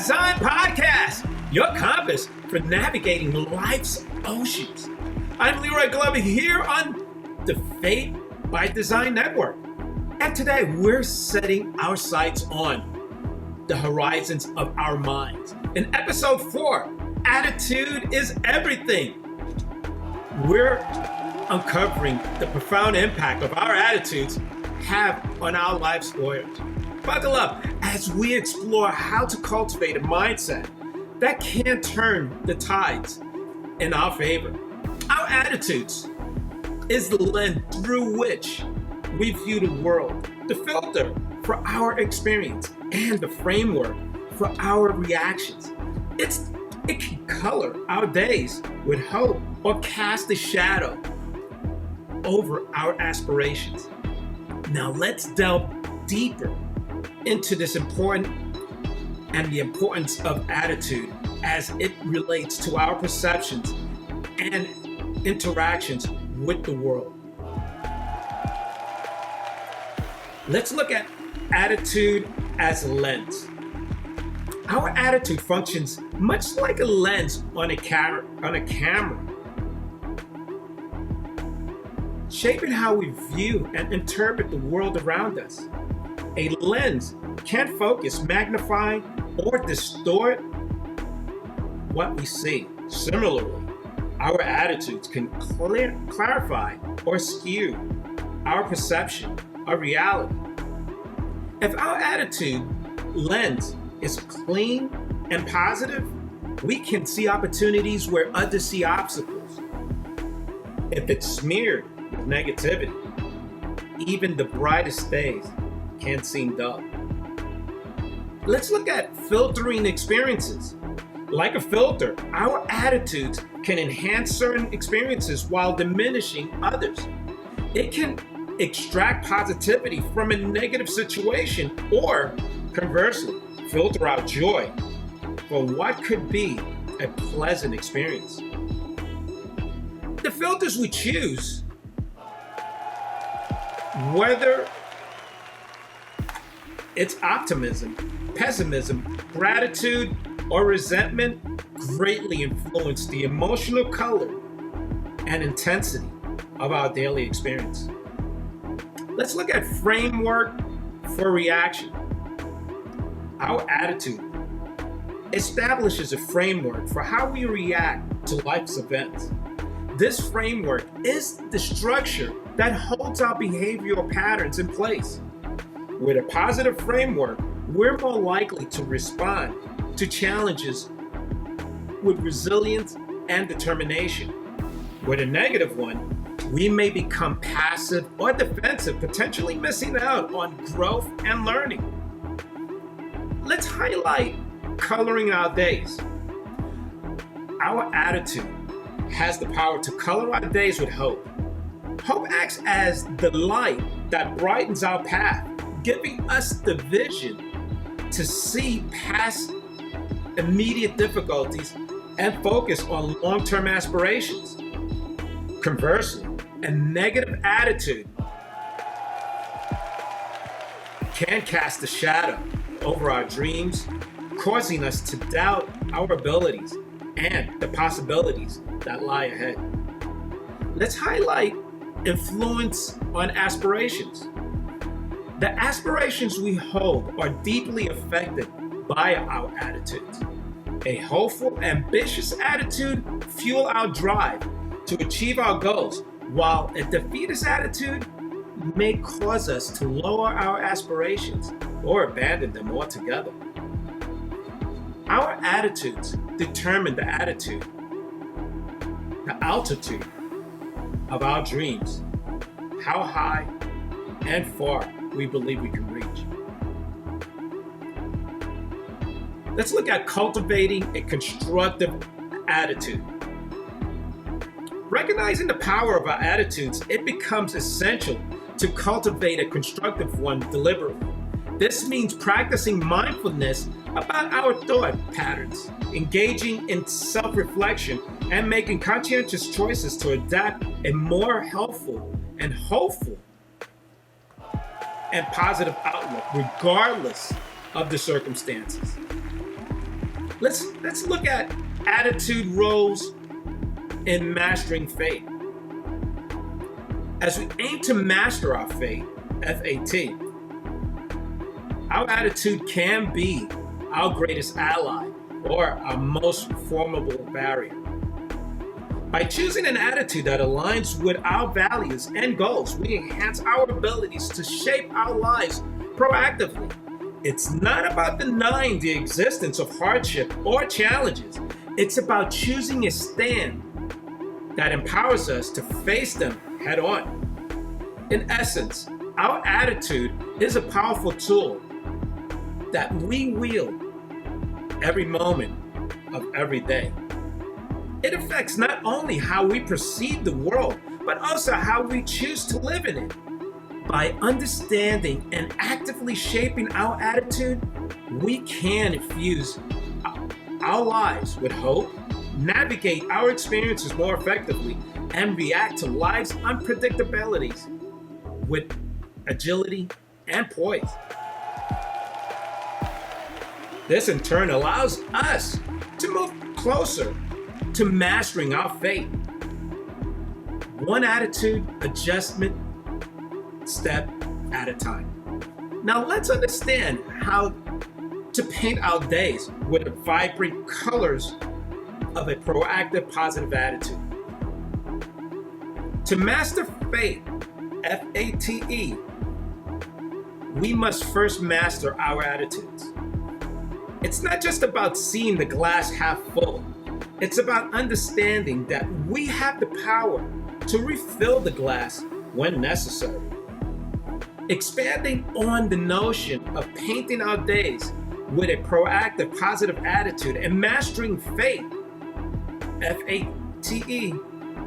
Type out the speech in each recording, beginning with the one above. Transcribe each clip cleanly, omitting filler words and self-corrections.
Design Podcast, your compass for navigating life's oceans. I'm Leroy Glover here on the Faith by Design Network. And today we're setting our sights on the horizons of our minds. In episode 4, Attitude is Everything. We're uncovering the profound impact of our attitudes have on our life's voyage. Buckle up as we explore how to cultivate a mindset that can turn the tides in our favor. Our attitudes is the lens through which we view the world, the filter for our experience, and the framework for our reactions. It can color our days with hope or cast a shadow over our aspirations. Now let's delve deeper into this important and the importance of attitude as it relates to our perceptions and interactions with the world. Let's look at attitude as a lens. Our attitude functions much like a lens on a camera, shaping how we view and interpret the world around us. A lens can focus, magnify, or distort what we see. Similarly, our attitudes can clarify or skew our perception of reality. If our attitude lens is clean and positive, we can see opportunities where others see obstacles. If it's smeared with negativity, even the brightest days can seem dull. Let's look at filtering experiences. Like a filter, our attitudes can enhance certain experiences while diminishing others. It can extract positivity from a negative situation or, conversely, filter out joy for what could be a pleasant experience. The filters we choose, whether it's optimism, pessimism, gratitude, or resentment, greatly influence the emotional color and intensity of our daily experience. Let's look at framework for reaction. Our attitude establishes a framework for how we react to life's events. This framework is the structure that holds our behavioral patterns in place. With a positive framework, we're more likely to respond to challenges with resilience and determination. With a negative one, we may become passive or defensive, potentially missing out on growth and learning. Let's highlight coloring our days. Our attitude has the power to color our days with hope. Hope acts as the light that brightens our path, giving us the vision to see past immediate difficulties and focus on long-term aspirations. Conversely, a negative attitude can cast a shadow over our dreams, causing us to doubt our abilities and the possibilities that lie ahead. Let's highlight influence on aspirations. The aspirations we hold are deeply affected by our attitudes. A hopeful, ambitious attitude fuels our drive to achieve our goals, while a defeatist attitude may cause us to lower our aspirations or abandon them altogether. Our attitudes determine the altitude of our dreams, how high and far we believe we can reach. Let's look at cultivating a constructive attitude. Recognizing the power of our attitudes, it becomes essential to cultivate a constructive one deliberately. This means practicing mindfulness about our thought patterns, engaging in self-reflection, and making conscientious choices to adapt a more helpful and hopeful and positive outlook, regardless of the circumstances. Let's look at attitude roles in mastering fate. As we aim to master our fate, FAT, our attitude can be our greatest ally or our most formidable barrier. By choosing an attitude that aligns with our values and goals, we enhance our abilities to shape our lives proactively. It's not about denying the existence of hardship or challenges. It's about choosing a stand that empowers us to face them head on. In essence, our attitude is a powerful tool that we wield every moment of every day. It affects not only how we perceive the world, but also how we choose to live in it. By understanding and actively shaping our attitude, we can infuse our lives with hope, navigate our experiences more effectively, and react to life's unpredictabilities with agility and poise. This in turn allows us to move closer to mastering our fate. One attitude adjustment step at a time. Now let's understand how to paint our days with the vibrant colors of a proactive, positive attitude. To master fate, FATE, we must first master our attitudes. It's not just about seeing the glass half full. It's about understanding that we have the power to refill the glass when necessary. Expanding on the notion of painting our days with a proactive, positive attitude and mastering fate, FATE,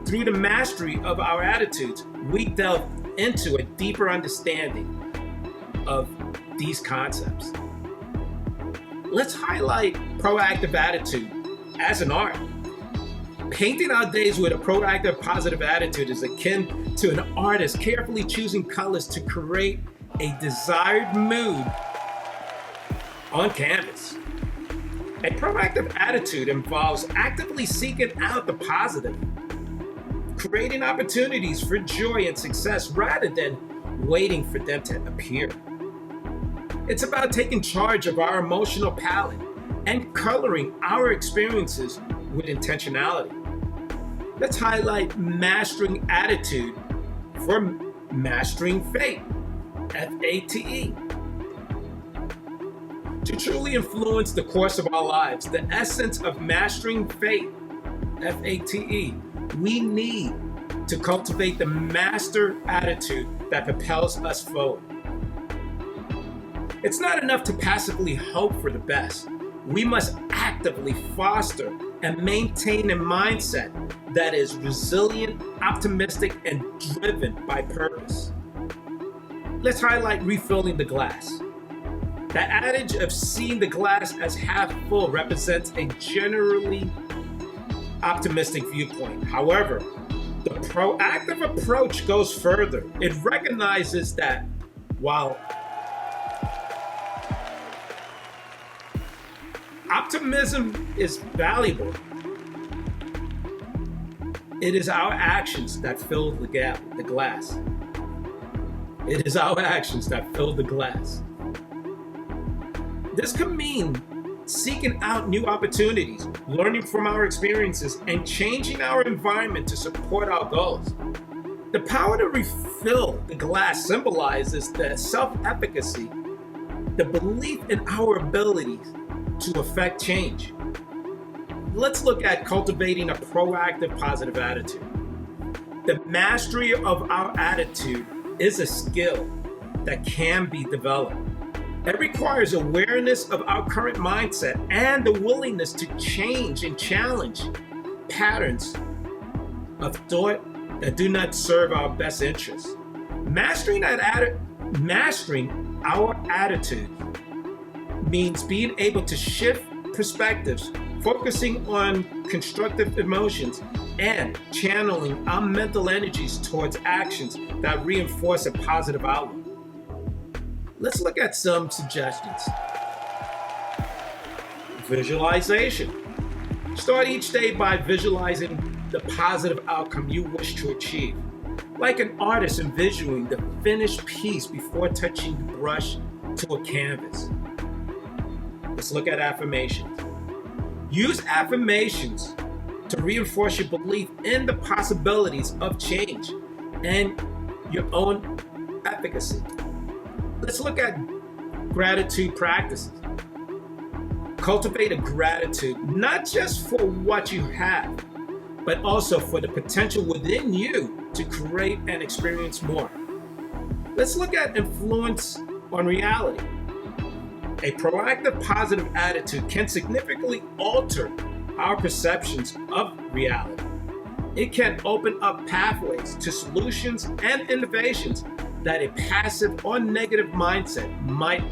through the mastery of our attitudes, we delve into a deeper understanding of these concepts. Let's highlight proactive attitude as an art. Painting our days with a proactive, positive attitude is akin to an artist carefully choosing colors to create a desired mood on canvas. A proactive attitude involves actively seeking out the positive, creating opportunities for joy and success rather than waiting for them to appear. It's about taking charge of our emotional palette and coloring our experiences with intentionality. Let's highlight mastering attitude for mastering fate, FATE. To truly influence the course of our lives, the essence of mastering fate, FATE, we need to cultivate the master attitude that propels us forward. It's not enough to passively hope for the best. We must actively foster and maintain a mindset that is resilient, optimistic, and driven by purpose. Let's highlight refilling the glass. The adage of seeing the glass as half full represents a generally optimistic viewpoint. However, the proactive approach goes further. It recognizes that while optimism is valuable, it is our actions that fill the glass. It is our actions that fill the glass. This could mean seeking out new opportunities, learning from our experiences, and changing our environment to support our goals. The power to refill the glass symbolizes the self-efficacy, the belief in our abilities to affect change. Let's look at cultivating a proactive, positive attitude. The mastery of our attitude is a skill that can be developed. It requires awareness of our current mindset and the willingness to change and challenge patterns of thought that do not serve our best interests. Mastering our attitude means being able to shift perspectives, focusing on constructive emotions, and channeling our mental energies towards actions that reinforce a positive outlook. Let's look at some suggestions. Visualization. Start each day by visualizing the positive outcome you wish to achieve. Like an artist envisioning the finished piece before touching the brush to a canvas. Let's look at affirmations. Use affirmations to reinforce your belief in the possibilities of change and your own efficacy. Let's look at gratitude practices. Cultivate a gratitude not just for what you have, but also for the potential within you to create and experience more. Let's look at influence on reality. A proactive positive attitude can significantly alter our perceptions of reality. It can open up pathways to solutions and innovations that a passive or negative mindset might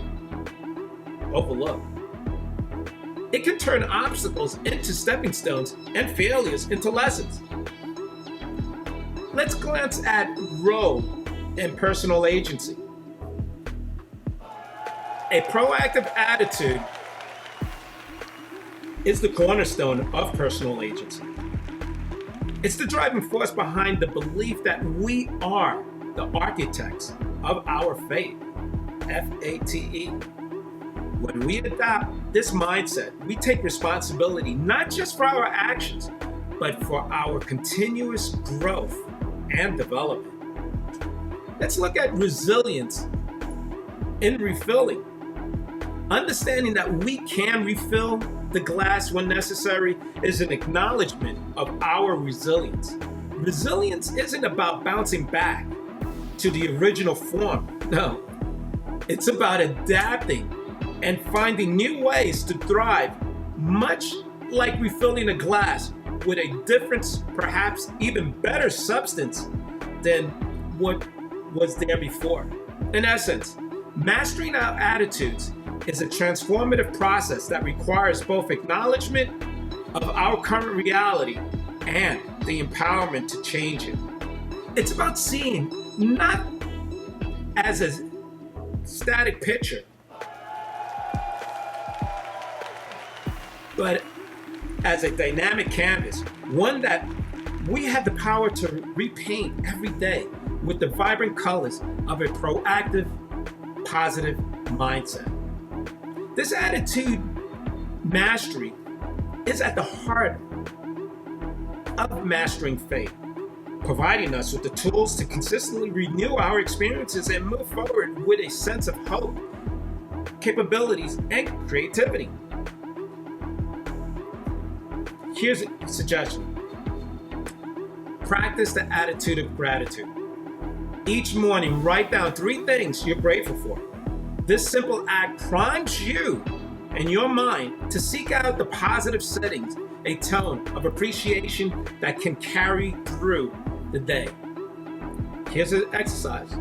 overlook. It can turn obstacles into stepping stones and failures into lessons. Let's glance at role in personal agency. A proactive attitude is the cornerstone of personal agency. It's the driving force behind the belief that we are the architects of our fate, F-A-T-E. When we adopt this mindset, we take responsibility not just for our actions, but for our continuous growth and development. Let's look at resilience in refilling. Understanding that we can refill the glass when necessary is an acknowledgement of our resilience. Resilience isn't about bouncing back to the original form. No, it's about adapting and finding new ways to thrive, much like refilling a glass with a different, perhaps even better substance than what was there before. In essence, mastering our attitudes is a transformative process that requires both acknowledgement of our current reality and the empowerment to change it. It's about seeing not as a static picture, but as a dynamic canvas, one that we have the power to repaint every day with the vibrant colors of a proactive, positive mindset. This attitude mastery is at the heart of mastering fate, providing us with the tools to consistently renew our experiences and move forward with a sense of hope, capabilities, and creativity. Here's a suggestion. Practice the attitude of gratitude. Each morning, write down 3 things you're grateful for. This simple act primes you and your mind to seek out the positive settings, a tone of appreciation that can carry through the day. Here's an exercise.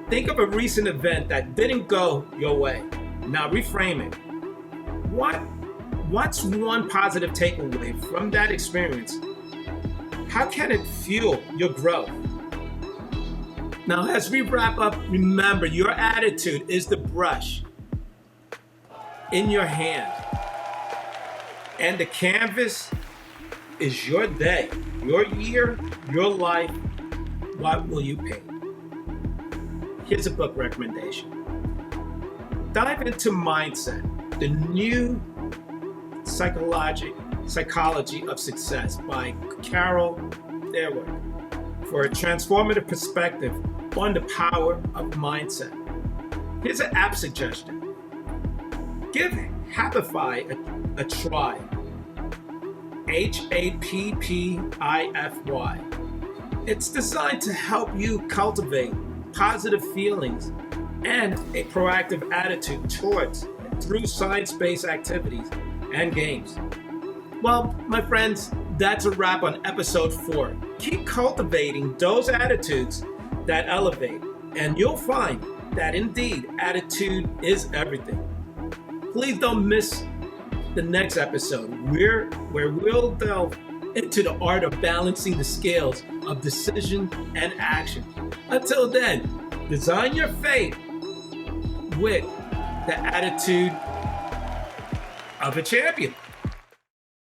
Think of a recent event that didn't go your way. Now reframe it. What's one positive takeaway from that experience? How can it fuel your growth? Now, as we wrap up, remember your attitude is the brush in your hand, and the canvas is your day, your year, your life. What will you paint? Here's a book recommendation. Dive into Mindset, the new psychology of success by Carol Leroy, for a transformative perspective on the power of mindset. Here's an app suggestion. Give Happify a try. Happify. It's designed to help you cultivate positive feelings and a proactive attitude through science-based activities and games. Well, my friends, that's a wrap on episode 4. Keep cultivating those attitudes that elevate, and you'll find that indeed attitude is everything. Please don't miss the next episode where we'll delve into the art of balancing the scales of decision and action. Until then, design your fate with the attitude of a champion.